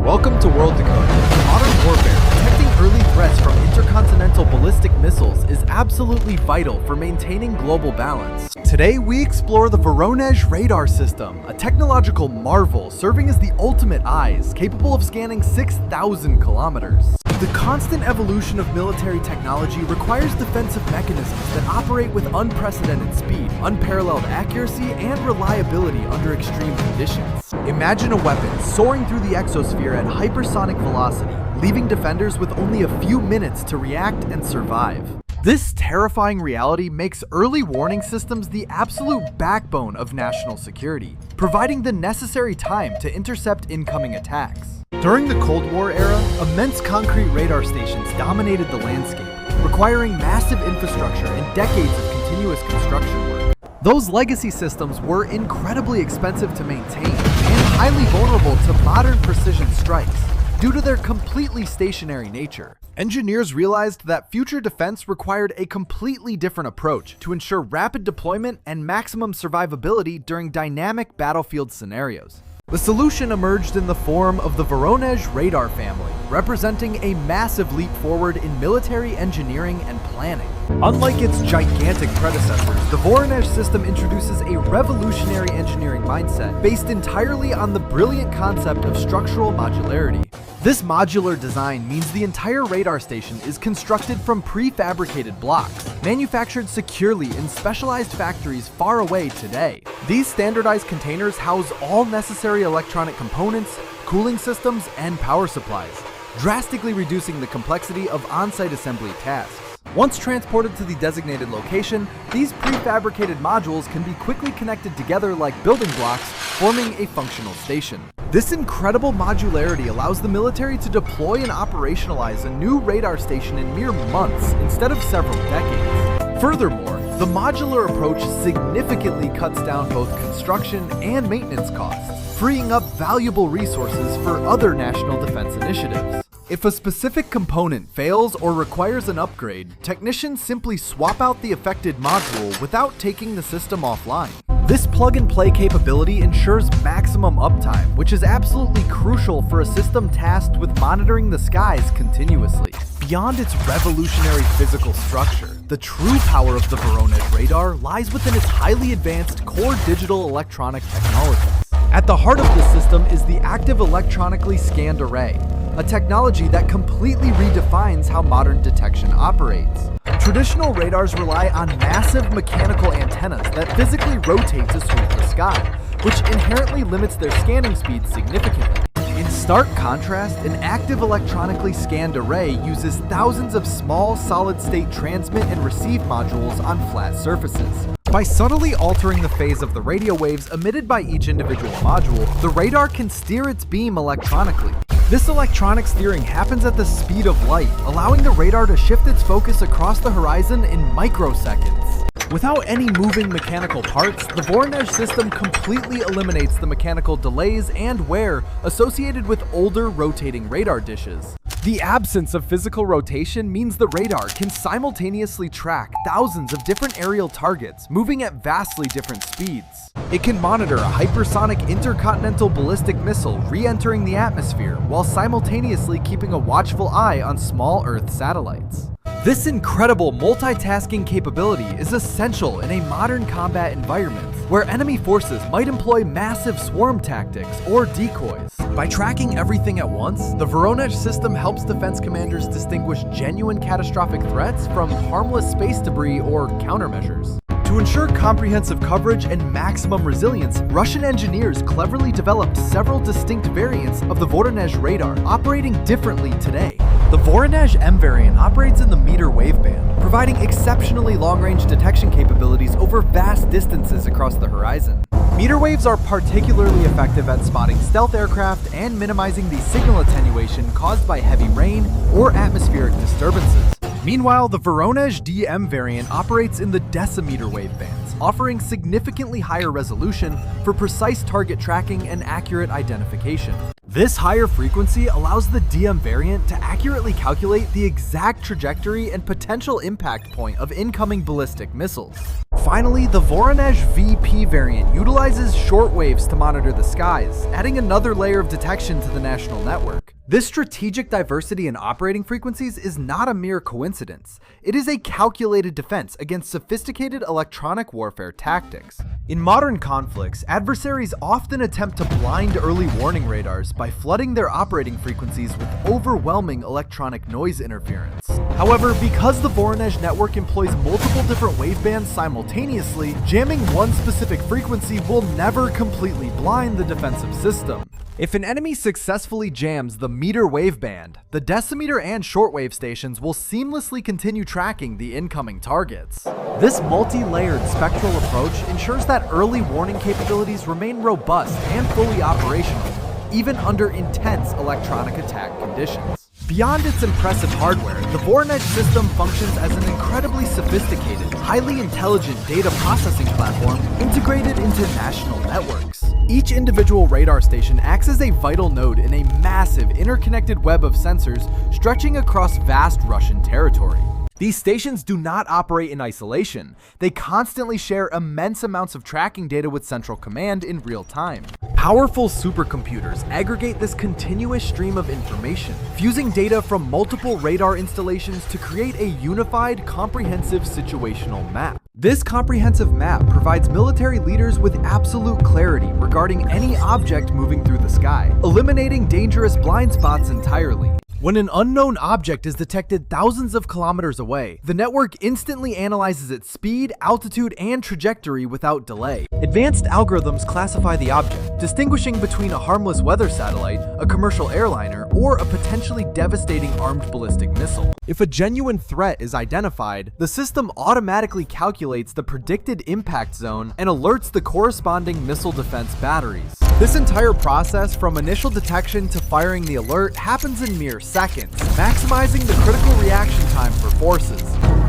Welcome to World Decoded. In modern warfare, detecting early threats from intercontinental ballistic missiles is absolutely vital for maintaining global balance. Today, we explore the Voronezh radar system, a technological marvel serving as the ultimate eyes, capable of scanning 6,000 kilometers. The constant evolution of military technology requires defensive mechanisms that operate with unprecedented speed, unparalleled accuracy, and reliability under extreme conditions. Imagine a weapon soaring through the exosphere at hypersonic velocity, leaving defenders with only a few minutes to react and survive. This terrifying reality makes early warning systems the absolute backbone of national security, providing the necessary time to intercept incoming attacks. During the Cold War era, immense concrete radar stations dominated the landscape, requiring massive infrastructure and decades of continuous construction work. Those legacy systems were incredibly expensive to maintain and highly vulnerable to modern precision strikes due to their completely stationary nature. Engineers realized that future defense required a completely different approach to ensure rapid deployment and maximum survivability during dynamic battlefield scenarios. The solution emerged in the form of the Voronezh radar family, representing a massive leap forward in military engineering and planning. Unlike its gigantic predecessors, the Voronezh system introduces a revolutionary engineering mindset based entirely on the brilliant concept of structural modularity. This modular design means the entire radar station is constructed from prefabricated blocks, manufactured securely in specialized factories far away today. These standardized containers house all necessary electronic components, cooling systems, and power supplies, drastically reducing the complexity of on-site assembly tasks. Once transported to the designated location, these prefabricated modules can be quickly connected together like building blocks, forming a functional station. This incredible modularity allows the military to deploy and operationalize a new radar station in mere months instead of several decades. Furthermore, the modular approach significantly cuts down both construction and maintenance costs, freeing up valuable resources for other national defense initiatives. If a specific component fails or requires an upgrade, technicians simply swap out the affected module without taking the system offline. This plug-and-play capability ensures maximum uptime, which is absolutely crucial for a system tasked with monitoring the skies continuously. Beyond its revolutionary physical structure, the true power of the Voronezh radar lies within its highly advanced core digital electronic technologies. At the heart of the system is the active electronically scanned array, a technology that completely redefines how modern detection operates. Traditional radars rely on massive mechanical antennas that physically rotate to sweep the sky, which inherently limits their scanning speed significantly. In stark contrast, an active electronically scanned array uses thousands of small solid-state transmit and receive modules on flat surfaces. By subtly altering the phase of the radio waves emitted by each individual module, the radar can steer its beam electronically. This electronic steering happens at the speed of light, allowing the radar to shift its focus across the horizon in microseconds. Without any moving mechanical parts, the Voronezh system completely eliminates the mechanical delays and wear associated with older rotating radar dishes. The absence of physical rotation means the radar can simultaneously track thousands of different aerial targets, moving at vastly different speeds. It can monitor a hypersonic intercontinental ballistic missile re-entering the atmosphere while simultaneously keeping a watchful eye on small Earth satellites. This incredible multitasking capability is essential in a modern combat environment where enemy forces might employ massive swarm tactics or decoys. By tracking everything at once, the Voronezh system helps defense commanders distinguish genuine catastrophic threats from harmless space debris or countermeasures. To ensure comprehensive coverage and maximum resilience, Russian engineers cleverly developed several distinct variants of the Voronezh radar, operating differently today. The Voronezh M variant operates in the meter waveband, providing exceptionally long-range detection capabilities over vast distances across the horizon. Meter waves are particularly effective at spotting stealth aircraft and minimizing the signal attenuation caused by heavy rain or atmospheric disturbances. Meanwhile, the Voronezh DM variant operates in the decimeter wavebands, offering significantly higher resolution for precise target tracking and accurate identification. This higher frequency allows the Deb-M variant to accurately calculate the exact trajectory and potential impact point of incoming ballistic missiles. Finally, the Voronezh VP variant utilizes shortwaves to monitor the skies, adding another layer of detection to the national network. This strategic diversity in operating frequencies is not a mere coincidence. It is a calculated defense against sophisticated electronic warfare tactics. In modern conflicts, adversaries often attempt to blind early warning radars by flooding their operating frequencies with overwhelming electronic noise interference. However, because the Voronezh network employs multiple different wavebands simultaneously, jamming one specific frequency will never completely blind the defensive system. If an enemy successfully jams the meter waveband, the decimeter and shortwave stations will seamlessly continue tracking the incoming targets. This multi-layered spectral approach ensures that early warning capabilities remain robust and fully operational, even under intense electronic attack conditions. Beyond its impressive hardware, the Voronezh system functions as an incredibly sophisticated, highly intelligent data processing platform integrated into national networks. Each individual radar station acts as a vital node in a massive interconnected web of sensors stretching across vast Russian territory. These stations do not operate in isolation. They constantly share immense amounts of tracking data with Central Command in real time. Powerful supercomputers aggregate this continuous stream of information, fusing data from multiple radar installations to create a unified, comprehensive situational map. This comprehensive map provides military leaders with absolute clarity regarding any object moving through the sky, eliminating dangerous blind spots entirely. When an unknown object is detected thousands of kilometers away, the network instantly analyzes its speed, altitude, and trajectory without delay. Advanced algorithms classify the object, distinguishing between a harmless weather satellite, a commercial airliner, or a potentially devastating armed ballistic missile. If a genuine threat is identified, the system automatically calculates the predicted impact zone and alerts the corresponding missile defense batteries. This entire process, from initial detection to firing the alert, happens in mere seconds, maximizing the critical reaction time for forces.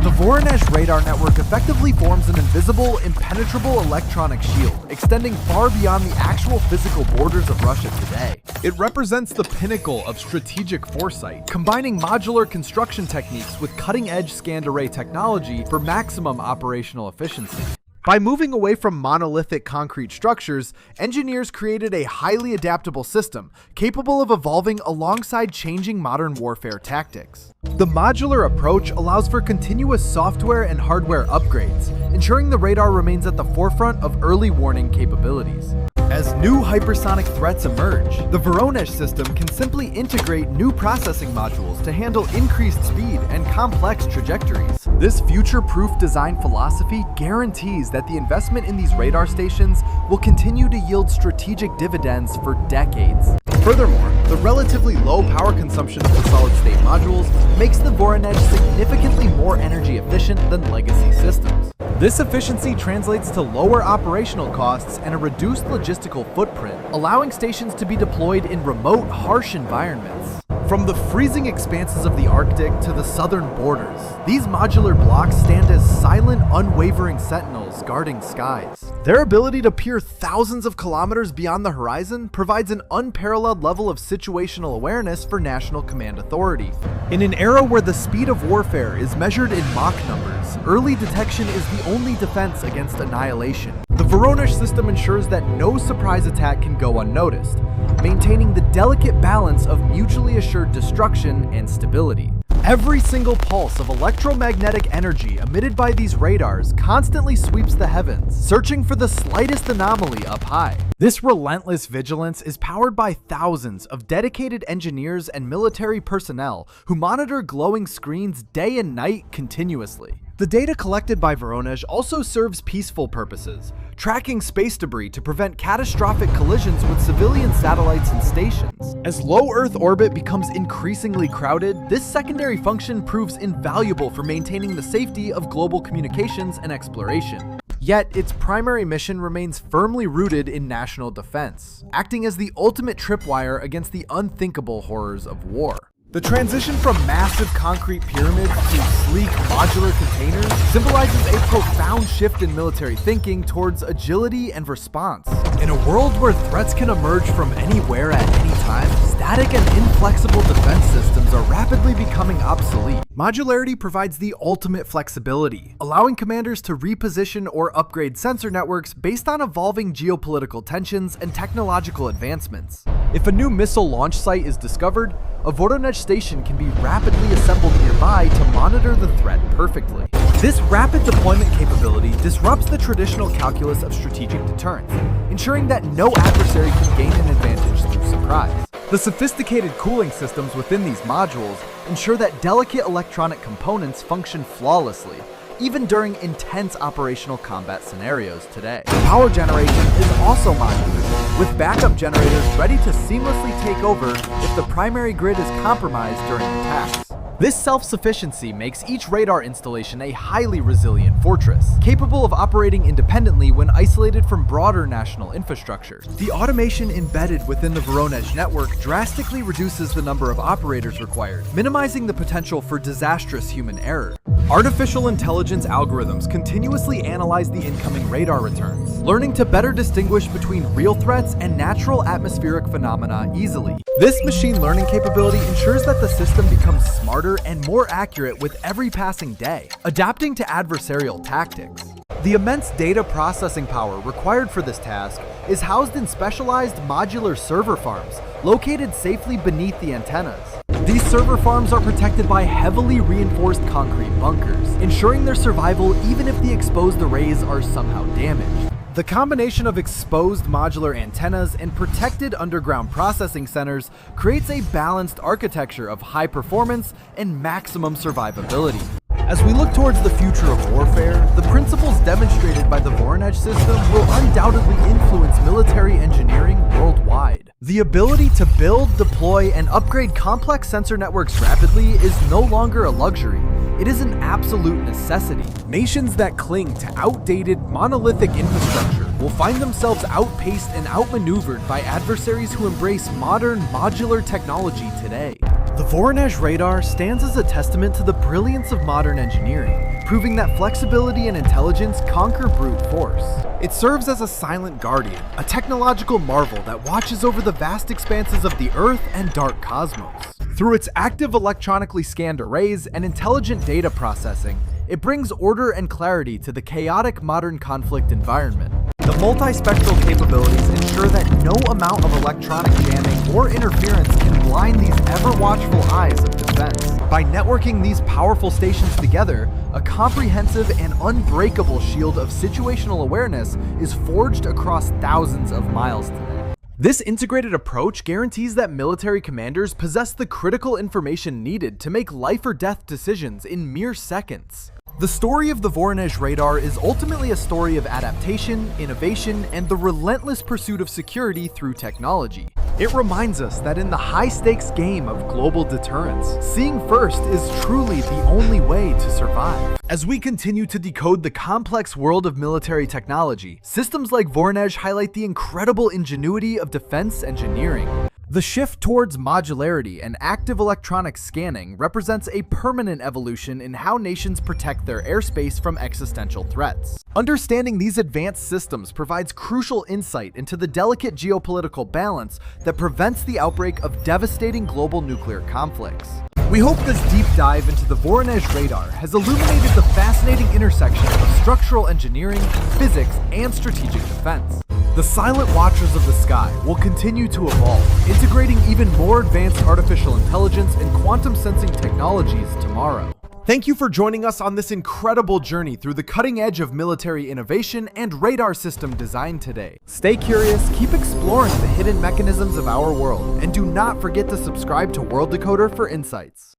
The Voronezh radar network effectively forms an invisible, impenetrable electronic shield, extending far beyond the actual physical borders of Russia today. It represents the pinnacle of strategic foresight, combining modular construction techniques with cutting-edge scanned array technology for maximum operational efficiency. By moving away from monolithic concrete structures, engineers created a highly adaptable system capable of evolving alongside changing modern warfare tactics. The modular approach allows for continuous software and hardware upgrades, ensuring the radar remains at the forefront of early warning capabilities. As new hypersonic threats emerge, the Voronezh system can simply integrate new processing modules to handle increased speed and complex trajectories. This future-proof design philosophy guarantees that the investment in these radar stations will continue to yield strategic dividends for decades. Furthermore, the relatively low power consumption of the solid-state modules makes the Voronezh significantly more energy efficient than legacy systems. This efficiency translates to lower operational costs and a reduced logistical footprint, allowing stations to be deployed in remote, harsh environments. From the freezing expanses of the Arctic to the southern borders, these modular blocks stand as silent, unwavering sentinels guarding skies. Their ability to peer thousands of kilometers beyond the horizon provides an unparalleled level of situational awareness for national command authority. In an era where the speed of warfare is measured in Mach numbers, early detection is the only defense against annihilation. The Voronezh system ensures that no surprise attack can go unnoticed, maintaining the delicate balance of mutually assured destruction and stability. Every single pulse of electromagnetic energy emitted by these radars constantly sweeps the heavens, searching for the slightest anomaly up high. This relentless vigilance is powered by thousands of dedicated engineers and military personnel who monitor glowing screens day and night continuously. The data collected by Voronezh also serves peaceful purposes, tracking space debris to prevent catastrophic collisions with civilian satellites and stations. As low Earth orbit becomes increasingly crowded, this secondary function proves invaluable for maintaining the safety of global communications and exploration. Yet, its primary mission remains firmly rooted in national defense, acting as the ultimate tripwire against the unthinkable horrors of war. The transition from massive concrete pyramids to sleek modular containers symbolizes a profound shift in military thinking towards agility and response. In a world where threats can emerge from anywhere at any time, time, static and inflexible defense systems are rapidly becoming obsolete. Modularity provides the ultimate flexibility, allowing commanders to reposition or upgrade sensor networks based on evolving geopolitical tensions and technological advancements. If a new missile launch site is discovered, a Voronezh station can be rapidly assembled nearby to monitor the threat perfectly. This rapid deployment capability disrupts the traditional calculus of strategic deterrence, ensuring that no adversary can gain an advantage through surprise. The sophisticated cooling systems within these modules ensure that delicate electronic components function flawlessly, even during intense operational combat scenarios today. Power generation is also modular, with backup generators ready to seamlessly take over if the primary grid is compromised during attacks. This self-sufficiency makes each radar installation a highly resilient fortress, capable of operating independently when isolated from broader national infrastructure. The automation embedded within the Voronezh network drastically reduces the number of operators required, minimizing the potential for disastrous human error. Artificial intelligence algorithms continuously analyze the incoming radar returns, learning to better distinguish between real threats and natural atmospheric phenomena easily. This machine learning capability ensures that the system becomes smarter and more accurate with every passing day, adapting to adversarial tactics. The immense data processing power required for this task is housed in specialized modular server farms located safely beneath the antennas. These server farms are protected by heavily reinforced concrete bunkers, ensuring their survival even if the exposed arrays are somehow damaged. The combination of exposed modular antennas and protected underground processing centers creates a balanced architecture of high performance and maximum survivability. As we look towards the future of warfare, the principles demonstrated by the Voronezh system will undoubtedly influence military engineering worldwide. The ability to build, deploy, and upgrade complex sensor networks rapidly is no longer a luxury. It is an absolute necessity. Nations that cling to outdated, monolithic infrastructure will find themselves outpaced and outmaneuvered by adversaries who embrace modern, modular technology today. The Voronezh radar stands as a testament to the brilliance of modern engineering, proving that flexibility and intelligence conquer brute force. It serves as a silent guardian, a technological marvel that watches over the vast expanses of the Earth and dark cosmos. Through its active electronically scanned arrays and intelligent data processing, it brings order and clarity to the chaotic modern conflict environment. The multispectral capabilities ensure that no amount of electronic jamming or interference can blind these ever-watchful eyes of defense. By networking these powerful stations together, a comprehensive and unbreakable shield of situational awareness is forged across thousands of miles today. This integrated approach guarantees that military commanders possess the critical information needed to make life or death decisions in mere seconds. The story of the Voronezh radar is ultimately a story of adaptation, innovation, and the relentless pursuit of security through technology. It reminds us that in the high-stakes game of global deterrence, seeing first is truly the only way to survive. As we continue to decode the complex world of military technology, systems like Voronezh highlight the incredible ingenuity of defense engineering. The shift towards modularity and active electronic scanning represents a permanent evolution in how nations protect their airspace from existential threats. Understanding these advanced systems provides crucial insight into the delicate geopolitical balance that prevents the outbreak of devastating global nuclear conflicts. We hope this deep dive into the Voronezh radar has illuminated the fascinating intersection of structural engineering, physics, and strategic defense. The silent watchers of the sky will continue to evolve, integrating even more advanced artificial intelligence and quantum sensing technologies tomorrow. Thank you for joining us on this incredible journey through the cutting edge of military innovation and radar system design today. Stay curious, keep exploring the hidden mechanisms of our world, and do not forget to subscribe to World Decoder for insights.